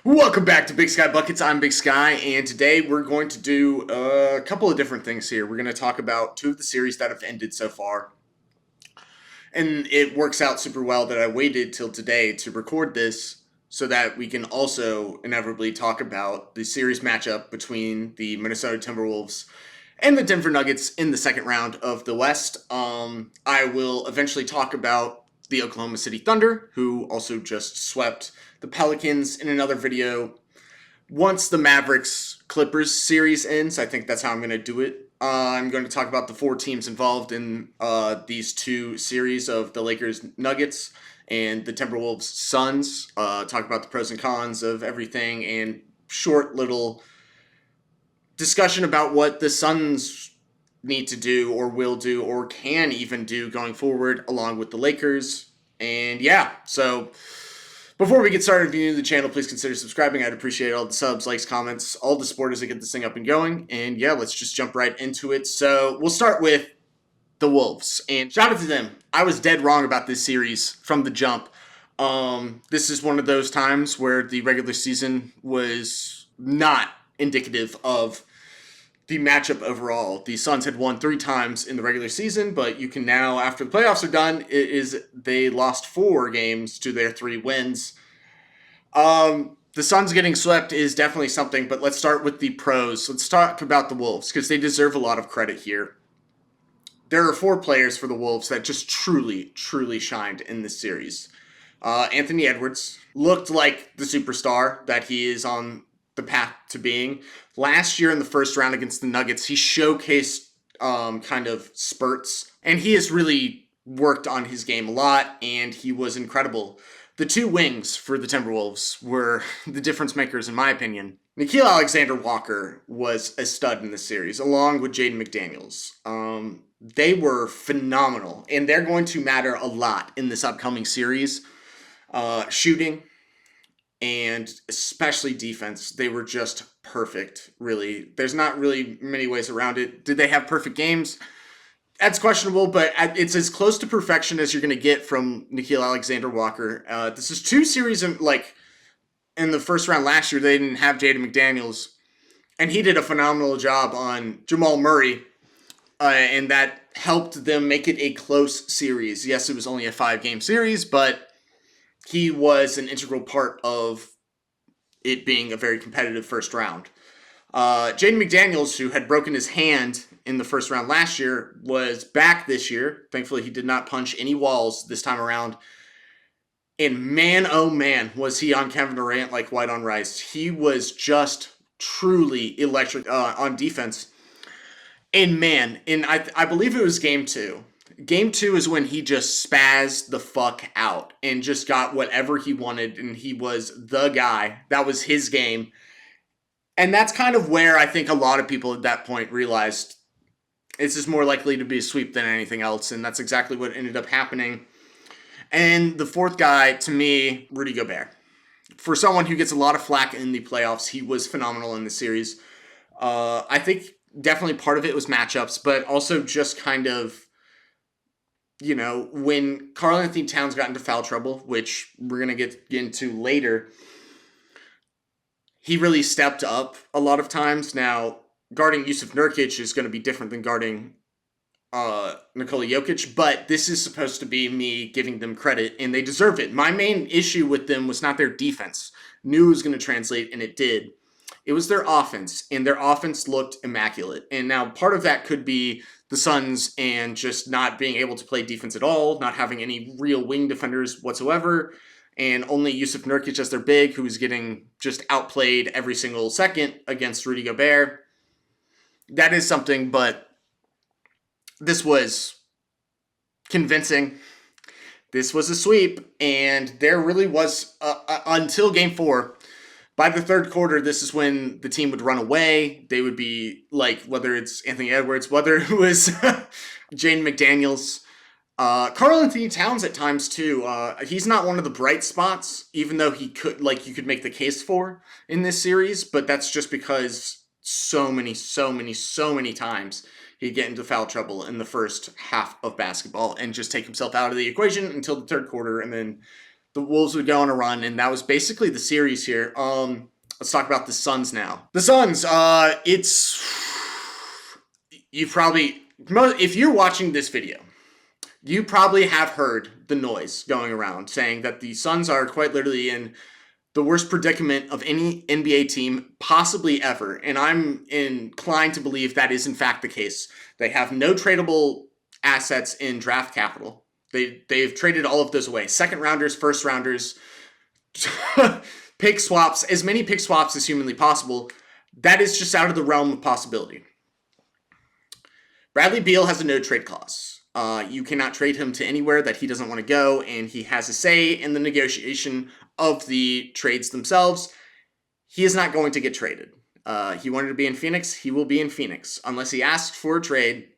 Welcome back to Big Sky Buckets. I'm Big Sky, and today we're going to do a couple of different things here. We're going to talk about two of the series that have ended so far, and it works out super well that I waited till today to record this so that we can also inevitably talk about the series matchup between the Minnesota Timberwolves and the Denver Nuggets in the second round of the West. I will eventually talk about the Oklahoma City Thunder, who also just swept the Pelicans in another video once the Mavericks Clippers series ends. I think that's how I'm going to do it. I'm going to talk about the four teams involved in these two series of the Lakers Nuggets and the Timberwolves Suns. Talk about the pros and cons of everything and short little discussion about what the Suns need to do or will do or can even do going forward along with the Lakers. And yeah, so before we get started, if you're new to the channel, please consider subscribing. I'd appreciate all the subs, likes, comments, all the supporters that get this thing up and going. And yeah, let's just jump right into it. So we'll start with the Wolves. And shout out to them. I was dead wrong about this series from the jump. This is one of those times where the regular season was not indicative of the matchup overall. The Suns had won 3 times in the regular season, but you can now, after the playoffs are done, they lost 4 games to their 3 wins. The Suns getting swept is definitely something, but let's start with the pros. Let's talk about the Wolves, because they deserve a lot of credit here. There are 4 players for the Wolves that just truly, truly shined in this series. Anthony Edwards looked like the superstar that he is on the path to being. Last year in the first round against the Nuggets, he showcased kind of spurts, and he has really worked on his game a lot, and he was incredible. The 2 wings for the Timberwolves were the difference makers, in my opinion. Nickeil Alexander-Walker was a stud in this series, along with Jaden McDaniels. They were phenomenal, and they're going to matter a lot in this upcoming series. Shooting, and especially defense, they were just perfect, really. There's not really many ways around it. Did they have perfect games? That's questionable, but it's as close to perfection as you're going to get from Nickeil Alexander-Walker. This is 2 series in the first round last year. They didn't have Jaden McDaniels, and he did a phenomenal job on Jamal Murray, and that helped them make it a close series. Yes, it was only a 5-game series, but he was an integral part of it being a very competitive first round. Jaden McDaniels, who had broken his hand in the first round last year, was back this year. Thankfully, he did not punch any walls this time around. And man, oh man, was he on Kevin Durant like white on rice. He was just truly electric on defense. And man, I believe it was game 2. Game 2 is when he just spazzed the fuck out and just got whatever he wanted, and he was the guy. That was his game. And that's kind of where I think a lot of people at that point realized this is more likely to be a sweep than anything else, and that's exactly what ended up happening. And the 4th guy, to me, Rudy Gobert. For someone who gets a lot of flack in the playoffs, he was phenomenal in the series. I think definitely part of it was matchups, but also just kind of, when Karl-Anthony Towns got into foul trouble, which we're going to get into later, he really stepped up a lot of times. Now, guarding Yusuf Nurkic is going to be different than guarding Nikola Jokic, but this is supposed to be me giving them credit, and they deserve it. My main issue with them was not their defense. Knew it was going to translate, and it did. It was their offense, and their offense looked immaculate. And now part of that could be the Suns and just not being able to play defense at all, not having any real wing defenders whatsoever, and only Yusuf Nurkic as their big, who was getting just outplayed every single second against Rudy Gobert. That is something, but this was convincing. This was a sweep, and there really was, until game 4, by the third quarter, this is when the team would run away. They would be like, whether it's Anthony Edwards, whether it was Jaden McDaniels, Karl-Anthony Towns at times too. He's not one of the bright spots, even though he could, you could make the case for in this series, but that's just because so many times he'd get into foul trouble in the first half of basketball and just take himself out of the equation until the third quarter, and then the Wolves would go on a run, and that was basically the series here. Let's talk about the Suns now. The Suns, it's you probably if you're watching this video, you probably have heard the noise going around saying that the Suns are quite literally in the worst predicament of any NBA team possibly ever. And I'm inclined to believe that is in fact the case. They have no tradable assets in draft capital. They've traded all of those away. Second rounders, first rounders, pick swaps, as many pick swaps as humanly possible. That is just out of the realm of possibility. Bradley Beal has a no trade clause. You cannot trade him to anywhere that he doesn't want to go, and he has a say in the negotiation of the trades themselves. He is not going to get traded. He wanted to be in Phoenix. He will be in Phoenix. Unless he asks for a trade,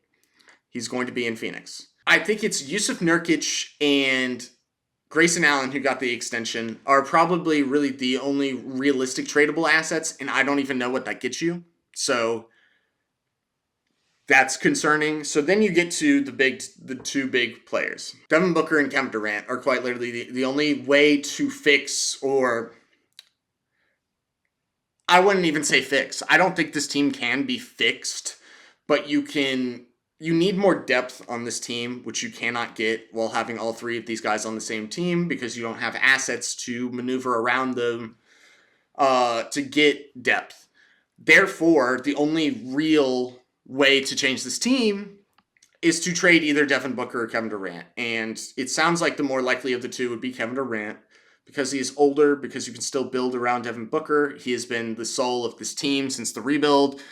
he's going to be in Phoenix. I think it's Yusuf Nurkic and Grayson Allen, who got the extension, are probably really the only realistic tradable assets, and I don't even know what that gets you. So that's concerning. So then you get to the two big players. Devin Booker and Kevin Durant are quite literally the only way to fix, or I wouldn't even say fix. I don't think this team can be fixed, but you need more depth on this team, which you cannot get while having all three of these guys on the same team because you don't have assets to maneuver around them to get depth. Therefore, the only real way to change this team is to trade either Devin Booker or Kevin Durant. And it sounds like the more likely of the two would be Kevin Durant because he's older, because you can still build around Devin Booker. He has been the soul of this team since the rebuild.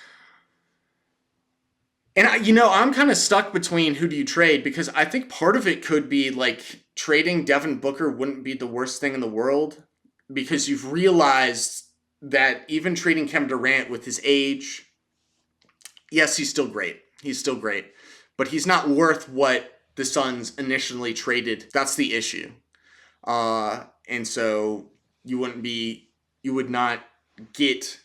And, I'm kind of stuck between who do you trade, because I think part of it could be like trading Devin Booker wouldn't be the worst thing in the world, because you've realized that even trading Kevin Durant with his age, yes, he's still great. He's still great. But he's not worth what the Suns initially traded. That's the issue. And so you would not get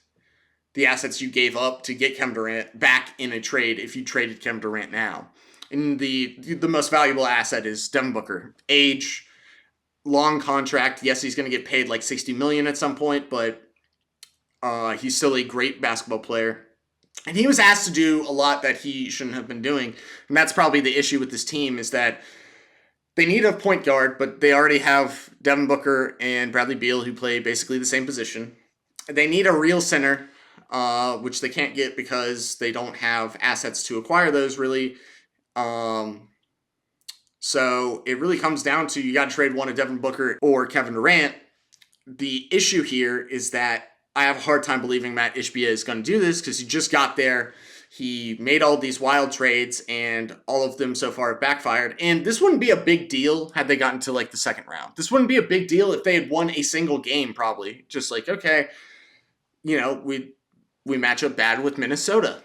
the assets you gave up to get Kevin Durant back in a trade if you traded Kevin Durant now. And the most valuable asset is Devin Booker. Age, long contract. Yes, he's going to get paid like $60 million at some point, but he's still a great basketball player. And he was asked to do a lot that he shouldn't have been doing. And that's probably the issue with this team, is that they need a point guard, but they already have Devin Booker and Bradley Beal, who play basically the same position. They need a real center, which they can't get because they don't have assets to acquire those, really. So it really comes down to you got to trade one of Devin Booker or Kevin Durant. The issue here is that I have a hard time believing Matt Ishbia is going to do this, because he just got there. He made all these wild trades, and all of them so far have backfired. And this wouldn't be a big deal had they gotten to like the second round. This wouldn't be a big deal if they had won a single game, probably. Just like, okay, we match up bad with Minnesota.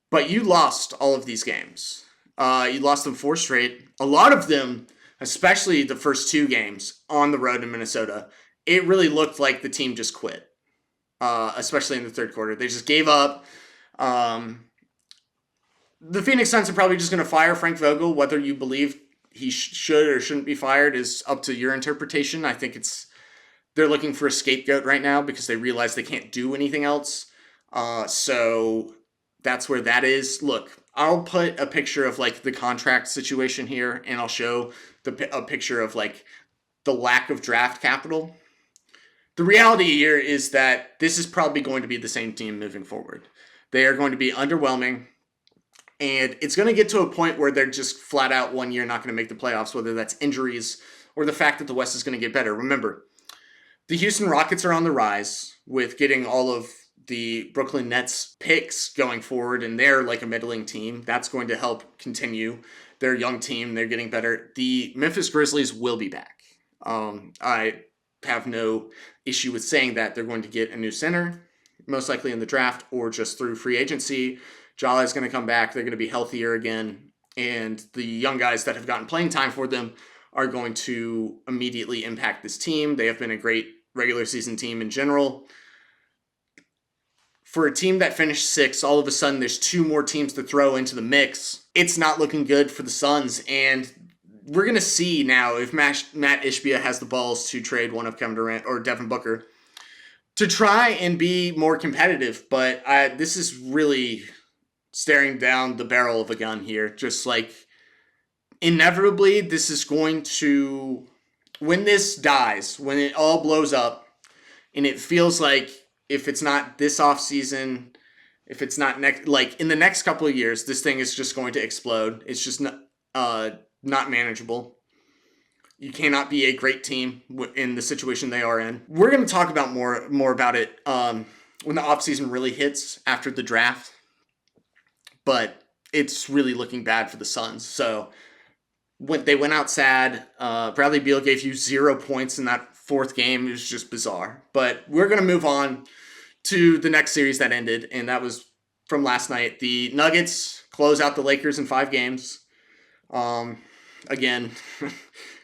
But you lost all of these games. You lost them 4 straight. A lot of them, especially the first 2 games on the road in Minnesota, it really looked like the team just quit, especially in the third quarter. They just gave up. The Phoenix Suns are probably just going to fire Frank Vogel. Whether you believe he should or shouldn't be fired is up to your interpretation. I think they're looking for a scapegoat right now because they realize they can't do anything else. So that's where that is. Look, I'll put a picture of like the contract situation here, and I'll show a picture of like the lack of draft capital. The reality here is that this is probably going to be the same team moving forward. They are going to be underwhelming, and it's going to get to a point where they're just flat out one year not going to make the playoffs, whether that's injuries or the fact that the West is going to get better. Remember, the Houston Rockets are on the rise with getting all of the Brooklyn Nets picks going forward, and they're like a middling team. That's going to help continue their young team. They're getting better. The Memphis Grizzlies will be back. I have no issue with saying that they're going to get a new center, most likely in the draft or just through free agency. Jala is going to come back. They're going to be healthier again. And the young guys that have gotten playing time for them are going to immediately impact this team. They have been a great regular season team in general. For a team that finished 6th, all of a sudden there's 2 more teams to throw into the mix. It's not looking good for the Suns. And we're going to see now if Matt Ishbia has the balls to trade one of Kevin Durant or Devin Booker to try and be more competitive. But this is really staring down the barrel of a gun here. Just like inevitably, this is going to, when this dies, when it all blows up, and it feels like if it's not this offseason, if it's not next, like in the next couple of years, this thing is just going to explode. It's just not manageable. You cannot be a great team in the situation they are in. We're going to talk about more about it when the offseason really hits after the draft. But it's really looking bad for the Suns. So when they went out sad, Bradley Beal gave you 0 points in that fourth game. It was just bizarre. But we're going to move on to the next series that ended, and that was from last night. The Nuggets close out the Lakers in 5 games. Again,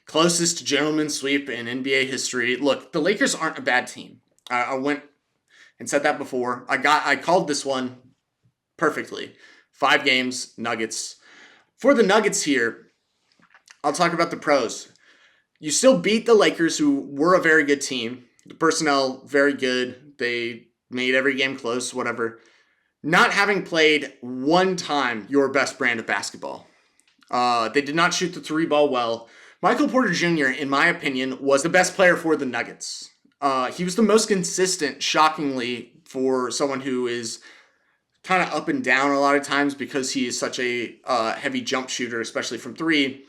closest gentleman sweep in NBA history. Look, the Lakers aren't a bad team. I went and said that before. I called this one perfectly. 5 games, Nuggets. For the Nuggets here, I'll talk about the pros. You still beat the Lakers, who were a very good team. The personnel, very good. They made every game close, whatever. Not having played one time your best brand of basketball. They did not shoot the 3 ball well. Michael Porter Jr., in my opinion, was the best player for the Nuggets. He was the most consistent, shockingly, for someone who is kind of up and down a lot of times because he is such a heavy jump shooter, especially from 3.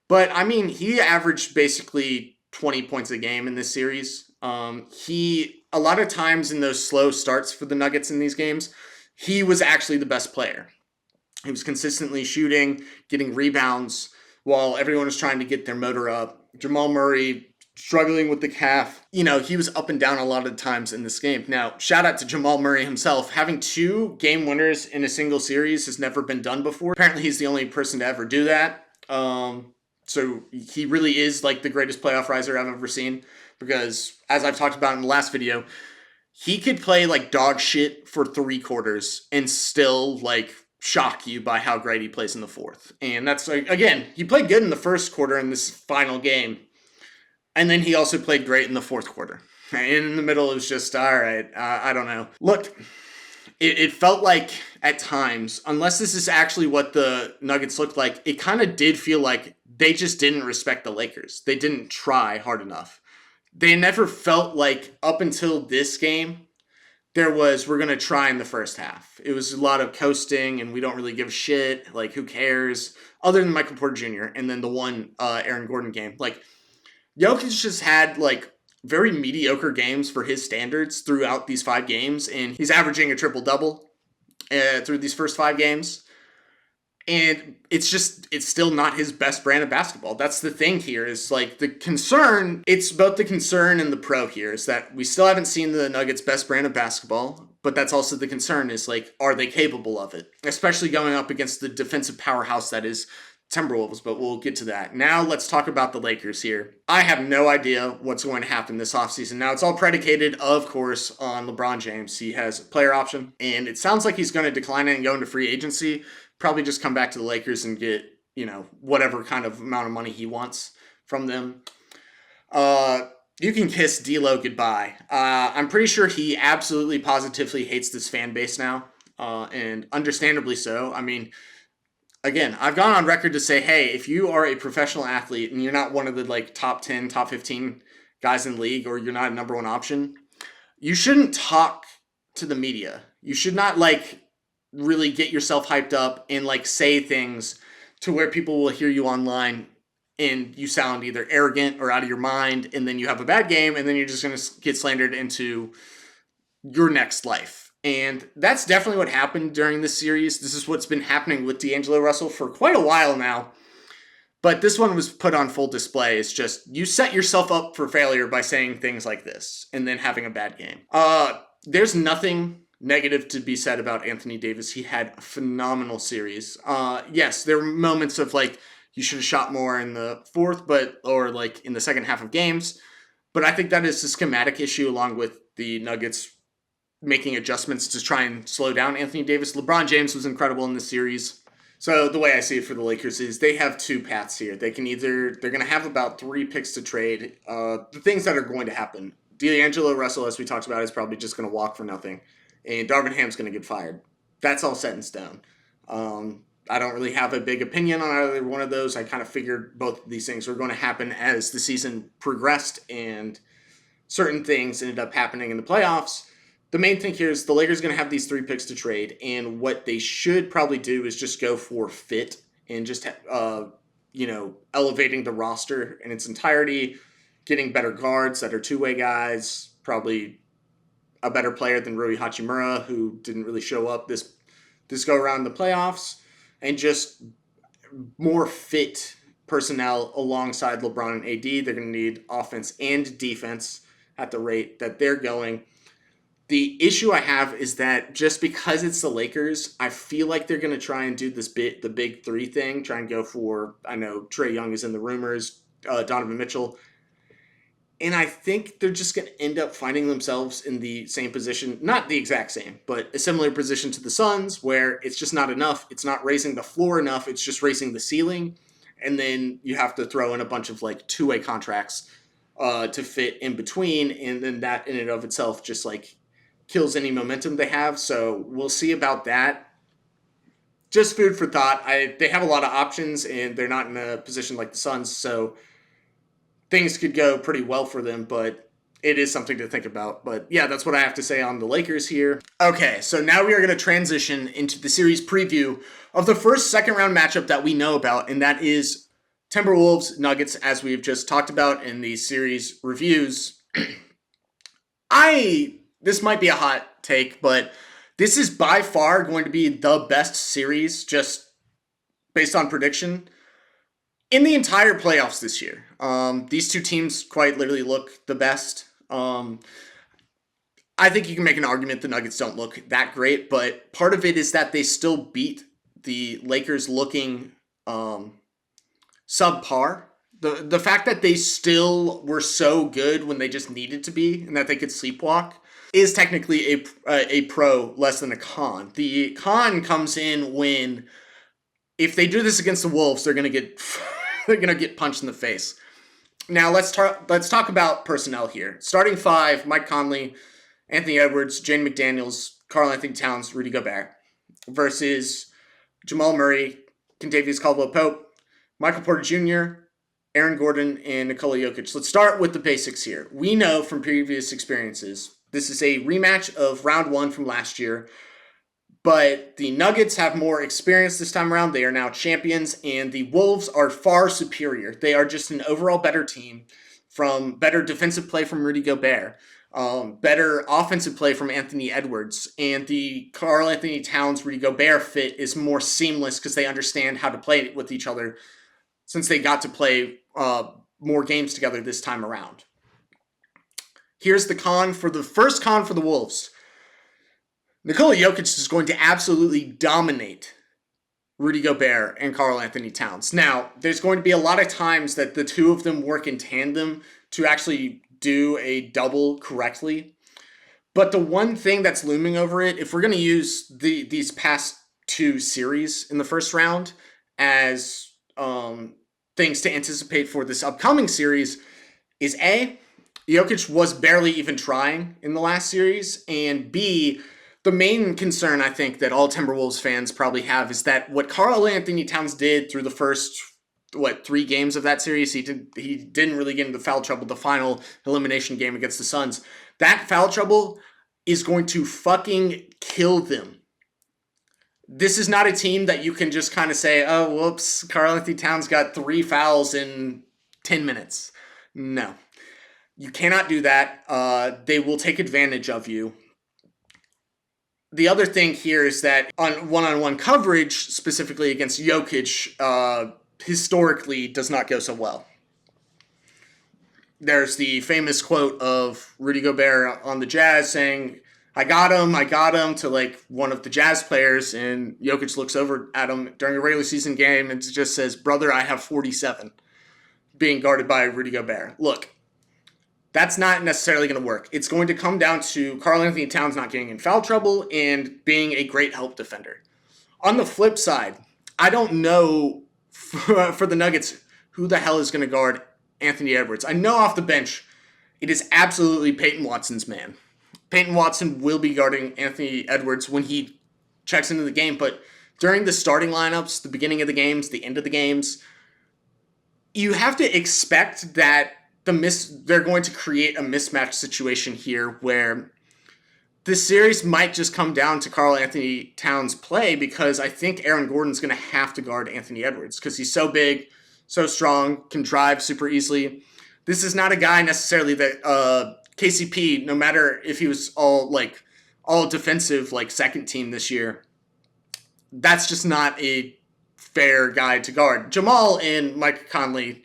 But, I mean, he averaged basically 20 points a game in this series. A lot of times in those slow starts for the Nuggets in these games, he was actually the best player. He was consistently shooting, getting rebounds, while everyone was trying to get their motor up. Jamal Murray struggling with the calf. You know, he was up and down a lot of times in this game. Now, shout out to Jamal Murray himself. Having 2 game winners in a single series has never been done before. Apparently, he's the only person to ever do that. So he really is like the greatest playoff riser I've ever seen, because as I've talked about in the last video, he could play like dog shit for 3 quarters and still like shock you by how great he plays in the fourth. And that's like, again, he played good in the first quarter in this final game. And then he also played great in the fourth quarter. And in the middle, it was just, all right, I don't know. Look, it felt like at times, unless this is actually what the Nuggets looked like, it kind of did feel like they just didn't respect the Lakers. They didn't try hard enough. They never felt like up until this game, we're going to try in the first half. It was a lot of coasting and we don't really give a shit. Like, who cares? Other than Michael Porter Jr. and then the one Aaron Gordon game. Like, Jokic just had like very mediocre games for his standards throughout these 5 games. And he's averaging a triple-double through these first 5 games. And it's still not his best brand of basketball. That's the thing here is like the concern, it's both the concern and the pro here is that we still haven't seen the Nuggets' best brand of basketball, but that's also the concern is like, are they capable of it? Especially going up against the defensive powerhouse that is Timberwolves, but we'll get to that. Now let's talk about the Lakers here. I have no idea what's going to happen this offseason. Now it's all predicated, of course, on LeBron James. He has a player option, and it sounds like he's going to decline it and go into free agency. Probably just come back to the Lakers and get, whatever kind of amount of money he wants from them. You can kiss D'Lo goodbye. I'm pretty sure he absolutely positively hates this fan base now, and understandably so. I mean, again, I've gone on record to say, hey, if you are a professional athlete and you're not one of the like top 10, top 15 guys in the league, or you're not a number 1 option, you shouldn't talk to the media. You should not like really get yourself hyped up and like say things to where people will hear you online and you sound either arrogant or out of your mind, and then you have a bad game and then you're just going to get slandered into your next life. And that's definitely what happened during this series. This is what's been happening with D'Angelo Russell for quite a while now. But this one was put on full display. It's just you set yourself up for failure by saying things like this and then having a bad game. There's nothing negative to be said about Anthony Davis. He had a phenomenal series. Yes, there were moments of like you should have shot more in the fourth, or like in the second half of games. But I think that is a schematic issue along with the Nuggets making adjustments to try and slow down Anthony Davis. LeBron James was incredible in this series. So the way I see it for the Lakers is they have two paths here. They're going to have about 3 picks to trade. The things that are going to happen: D'Angelo Russell, as we talked about, is probably just going to walk for nothing, and Darvin Ham's going to get fired. That's all set in stone. I don't really have a big opinion on either one of those. I kind of figured both of these things were going to happen as the season progressed, and certain things ended up happening in the playoffs. The main thing here is the Lakers are going to have these 3 picks to trade, and what they should probably do is just go for fit and just elevating the roster in its entirety, getting better guards that are two-way guys, probably a better player than Rui Hachimura, who didn't really show up this go around in the playoffs, and just more fit personnel alongside LeBron and AD. They're going to need offense and defense at the rate that they're going. The issue I have is that just because it's the Lakers, I feel like they're going to try and do the big three thing, try and go for, I know Trae Young is in the rumors, Donovan Mitchell. And I think they're just going to end up finding themselves in the same position, not the exact same, but a similar position to the Suns, where it's just not enough. It's not raising the floor enough. It's just raising the ceiling. And then you have to throw in a bunch of like two-way contracts to fit in between. And then that in and of itself just like kills any momentum they have. So we'll see about that. Just food for thought. They have a lot of options, and they're not in a position like the Suns, so things could go pretty well for them, but it is something to think about. But yeah, that's what I have to say on the Lakers here. Okay, so now we are going to transition into the series preview of the first second-round matchup that we know about, and that is Timberwolves Nuggets, as we've just talked about in these series reviews. This might be a hot take, but this is by far going to be the best series, just based on prediction, in the entire playoffs this year. These two teams quite literally look the best. I think you can make an argument the Nuggets don't look that great, but part of it is that they still beat the Lakers looking subpar. The fact that they still were so good when they just needed to be, and that they could sleepwalk, is technically a pro less than a con. The con comes in when, if they do this against the Wolves, they're gonna get punched in the face. Now let's talk about personnel here. Starting five: Mike Conley, Anthony Edwards, Jaden McDaniels, Karl-Anthony Towns, Rudy Gobert, versus Jamal Murray, Kentavious Caldwell-Pope, Michael Porter Jr., Aaron Gordon, and Nikola Jokic. Let's start with the basics here. We know from previous experiences, this is a rematch of round one from last year, but the Nuggets have more experience this time around. They are now champions, and the Wolves are far superior. They are just an overall better team, from better defensive play from Rudy Gobert, better offensive play from Anthony Edwards, and the Karl-Anthony Towns Rudy Gobert fit is more seamless because they understand how to play with each other since they got to play more games together this time around. Here's the first con for the Wolves. Nikola Jokic is going to absolutely dominate Rudy Gobert and Karl-Anthony Towns. Now, there's going to be a lot of times that the two of them work in tandem to actually do a double correctly. But the one thing that's looming over it, if we're going to use these past two series in the first round as things to anticipate for this upcoming series, is A, Jokic was barely even trying in the last series, and B, the main concern I think that all Timberwolves fans probably have is that what Karl-Anthony Towns did through the first 3 games of that series, he didn't really get into foul trouble the final elimination game against the Suns. That foul trouble is going to fucking kill them. This is not a team that you can just kind of say, oh, whoops, Karl-Anthony Towns got 3 fouls in 10 minutes. No. You cannot do that. They will take advantage of you. The other thing here is that on one-on-one coverage, specifically against Jokic, historically does not go so well. There's the famous quote of Rudy Gobert on the Jazz saying, I got him, to like one of the Jazz players, and Jokic looks over at him during a regular season game and just says, brother, I have 47, being guarded by Rudy Gobert. Look, that's not necessarily going to work. It's going to come down to Karl-Anthony Towns not getting in foul trouble and being a great help defender. On the flip side, I don't know for the Nuggets who the hell is going to guard Anthony Edwards. I know off the bench it is absolutely Peyton Watson's man. Peyton Watson will be guarding Anthony Edwards when he checks into the game, but during the starting lineups, the beginning of the games, the end of the games, you have to expect that they're going to create a mismatch situation here where this series might just come down to Karl-Anthony Towns' play, because I think Aaron Gordon's going to have to guard Anthony Edwards because he's so big, so strong, can drive super easily. This is not a guy necessarily that KCP, no matter if he was all defensive, like second team this year, that's just not a fair guy to guard. Jamal and Mike Conley,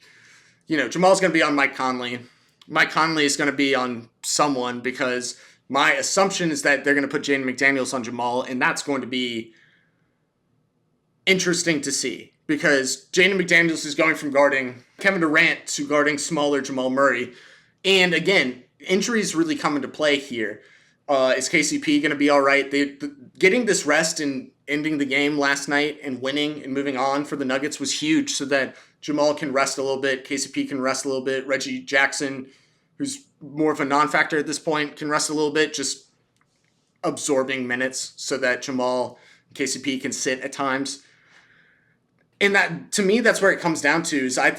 Jamal's going to be on Mike Conley. Mike Conley is going to be on someone, because my assumption is that they're going to put Jaden McDaniels on Jamal, and that's going to be interesting to see, because Jaden McDaniels is going from guarding Kevin Durant to guarding smaller Jamal Murray. And again, injuries really come into play here. Is KCP going to be all right? Getting this rest and ending the game last night and winning and moving on for the Nuggets was huge, so that Jamal can rest a little bit, KCP can rest a little bit, Reggie Jackson, who's more of a non-factor at this point, can rest a little bit, just absorbing minutes so that Jamal and KCP can sit at times. And that, to me, that's where it comes down to, is I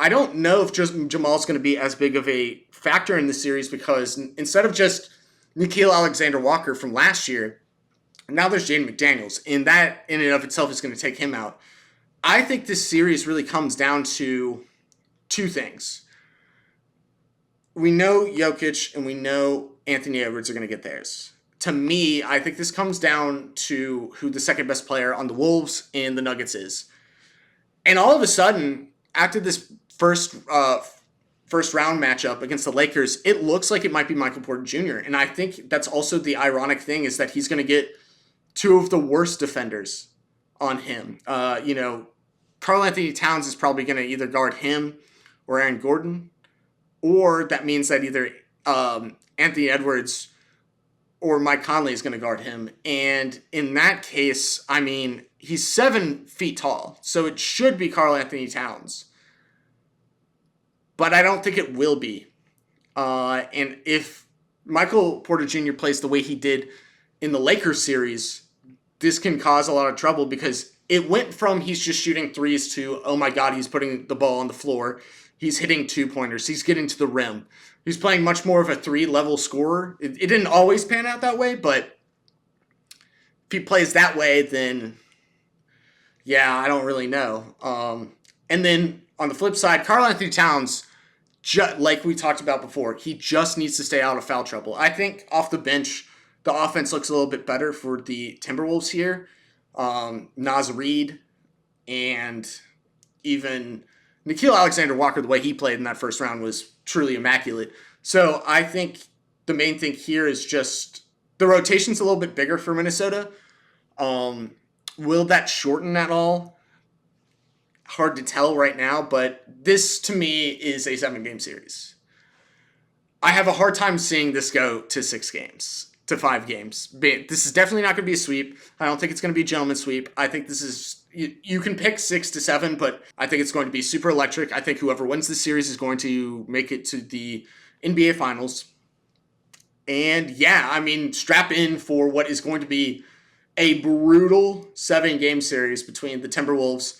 don't know if just Jamal's going to be as big of a factor in the series, because instead of just Nickeil Alexander-Walker from last year, now there's Jaden McDaniels, and that in and of itself is going to take him out. I think this series really comes down to two things. We know Jokic and we know Anthony Edwards are going to get theirs. To me, I think this comes down to who the second best player on the Wolves and the Nuggets is. And all of a sudden, after this first round matchup against the Lakers, it looks like it might be Michael Porter Jr. And I think that's also the ironic thing, is that he's going to get two of the worst defenders on him. Karl-Anthony Towns is probably going to either guard him or Aaron Gordon, or that means that either Anthony Edwards or Mike Conley is going to guard him. And in that case, I mean, he's 7 feet tall, so it should be Karl-Anthony Towns. But I don't think it will be. And if Michael Porter Jr. plays the way he did in the Lakers series, this can cause a lot of trouble, because it went from he's just shooting threes to, oh my God, he's putting the ball on the floor. He's hitting 2-pointers. He's getting to the rim. He's playing much more of a 3-level scorer. It didn't always pan out that way, but if he plays that way, then yeah, I don't really know. And then on the flip side, Karl-Anthony Towns, like we talked about before, he just needs to stay out of foul trouble. I think off the bench, the offense looks a little bit better for the Timberwolves here. Naz Reid and even Nickeil Alexander-Walker, the way he played in that first round was truly immaculate. So I think the main thing here is just the rotation's a little bit bigger for Minnesota. Will that shorten at all? Hard to tell right now, but this to me is a 7-game series. I have a hard time seeing this go to 6 games. To 5 games. This is definitely not going to be a sweep. I don't think it's going to be a gentleman's sweep. I think this is, you can pick 6 to 7, but I think it's going to be super electric. I think whoever wins this series is going to make it to the NBA Finals. And yeah, I mean, strap in for what is going to be a brutal 7-game series between the Timberwolves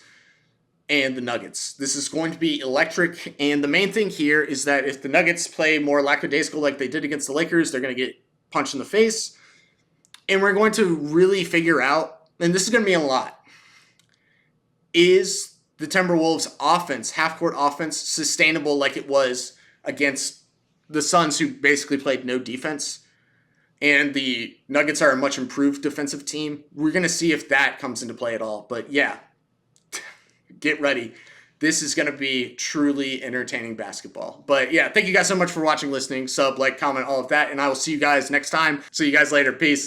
and the Nuggets. This is going to be electric, and the main thing here is that if the Nuggets play more lackadaisical like they did against the Lakers, they're going to get punch in the face. And we're going to really figure out, and this is going to be a lot, is the Timberwolves offense, half-court offense, sustainable like it was against the Suns, who basically played no defense, and the Nuggets are a much improved defensive team. We're going to see if that comes into play at all. But yeah, get ready. This is going to be truly entertaining basketball. But yeah, thank you guys so much for watching, listening, sub, like, comment, all of that. And I will see you guys next time. See you guys later. Peace.